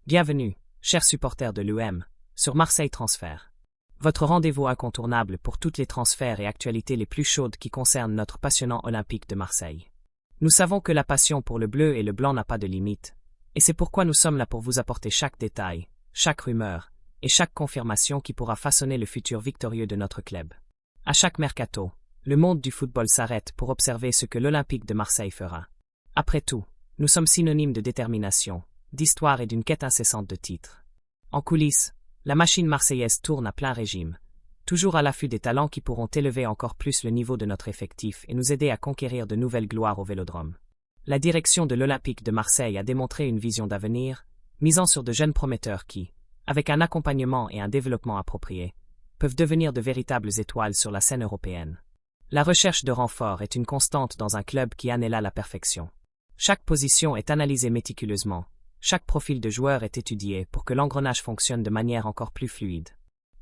Bienvenue, chers supporters de l'UM, sur Marseille Transfert. Votre rendez-vous incontournable pour toutes les transferts et actualités les plus chaudes qui concernent notre passionnant Olympique de Marseille. Nous savons que la passion pour le bleu et le blanc n'a pas de limite, et c'est pourquoi nous sommes là pour vous apporter chaque détail, chaque rumeur, et chaque confirmation qui pourra façonner le futur victorieux de notre club. À chaque mercato, le monde du football s'arrête pour observer ce que l'Olympique de Marseille fera. Après tout, nous sommes synonymes de détermination, d'histoire et d'une quête incessante de titres. En coulisses, la machine marseillaise tourne à plein régime, toujours à l'affût des talents qui pourront élever encore plus le niveau de notre effectif et nous aider à conquérir de nouvelles gloires au Vélodrome. La direction de l'Olympique de Marseille a démontré une vision d'avenir, misant sur de jeunes prometteurs qui, avec un accompagnement et un développement approprié, peuvent devenir de véritables étoiles sur la scène européenne. La recherche de renforts est une constante dans un club qui anhèle la perfection. Chaque position est analysée méticuleusement. Chaque profil de joueur est étudié pour que l'engrenage fonctionne de manière encore plus fluide.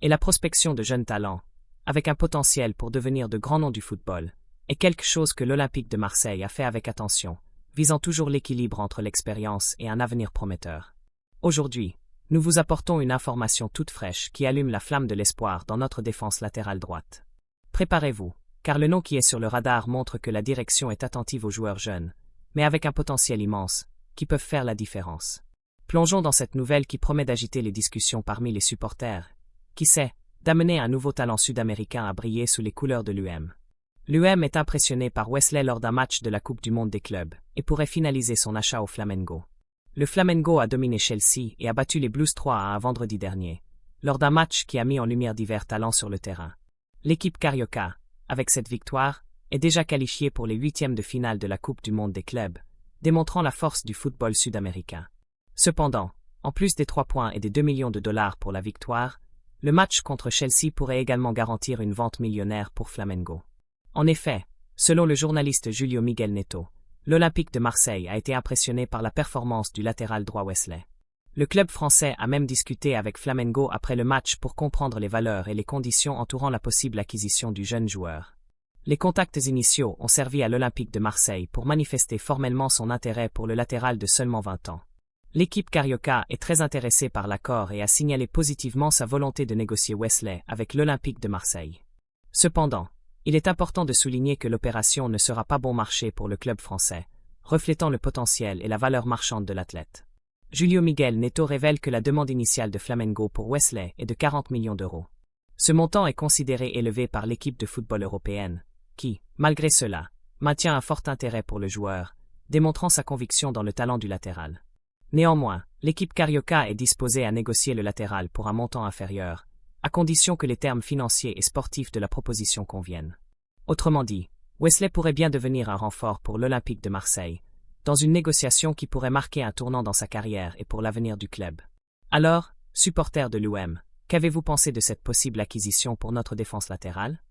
Et la prospection de jeunes talents, avec un potentiel pour devenir de grands noms du football, est quelque chose que l'Olympique de Marseille a fait avec attention, visant toujours l'équilibre entre l'expérience et un avenir prometteur. Aujourd'hui, nous vous apportons une information toute fraîche qui allume la flamme de l'espoir dans notre défense latérale droite. Préparez-vous, car le nom qui est sur le radar montre que la direction est attentive aux joueurs jeunes, mais avec un potentiel immense, qui peuvent faire la différence. Plongeons dans cette nouvelle qui promet d'agiter les discussions parmi les supporters, qui sait, d'amener un nouveau talent sud-américain à briller sous les couleurs de l'UM. L'UM est impressionné par Wesley lors d'un match de la Coupe du Monde des clubs et pourrait finaliser son achat au Flamengo. Le Flamengo a dominé Chelsea et a battu les Blues 3-1 vendredi dernier, lors d'un match qui a mis en lumière divers talents sur le terrain. L'équipe Carioca, avec cette victoire, est déjà qualifiée pour les huitièmes de finale de la Coupe du Monde des clubs, démontrant la force du football sud-américain. Cependant, en plus des 3 points et des 2 millions de dollars pour la victoire, le match contre Chelsea pourrait également garantir une vente millionnaire pour Flamengo. En effet, selon le journaliste Julio Miguel Neto, l'Olympique de Marseille a été impressionné par la performance du latéral droit Wesley. Le club français a même discuté avec Flamengo après le match pour comprendre les valeurs et les conditions entourant la possible acquisition du jeune joueur. Les contacts initiaux ont servi à l'Olympique de Marseille pour manifester formellement son intérêt pour le latéral de seulement 20 ans. L'équipe Carioca est très intéressée par l'accord et a signalé positivement sa volonté de négocier Wesley avec l'Olympique de Marseille. Cependant, il est important de souligner que l'opération ne sera pas bon marché pour le club français, reflétant le potentiel et la valeur marchande de l'athlète. Julio Miguel Neto révèle que la demande initiale de Flamengo pour Wesley est de 40 millions d'euros. Ce montant est considéré élevé par l'équipe de football européenne, qui, malgré cela, maintient un fort intérêt pour le joueur, démontrant sa conviction dans le talent du latéral. Néanmoins, l'équipe Carioca est disposée à négocier le latéral pour un montant inférieur, à condition que les termes financiers et sportifs de la proposition conviennent. Autrement dit, Wesley pourrait bien devenir un renfort pour l'Olympique de Marseille, dans une négociation qui pourrait marquer un tournant dans sa carrière et pour l'avenir du club. Alors, supporters de l'UM, qu'avez-vous pensé de cette possible acquisition pour notre défense latérale?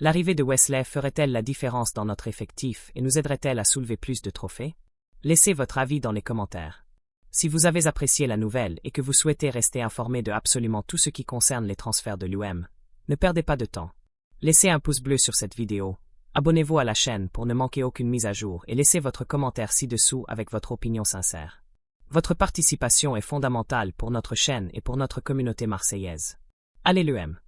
L'arrivée de Wesley ferait-elle la différence dans notre effectif et nous aiderait-elle à soulever plus de trophées? Laissez votre avis dans les commentaires. Si vous avez apprécié la nouvelle et que vous souhaitez rester informé de absolument tout ce qui concerne les transferts de l'UM, ne perdez pas de temps. Laissez un pouce bleu sur cette vidéo, abonnez-vous à la chaîne pour ne manquer aucune mise à jour et laissez votre commentaire ci-dessous avec votre opinion sincère. Votre participation est fondamentale pour notre chaîne et pour notre communauté marseillaise. Allez l'UM!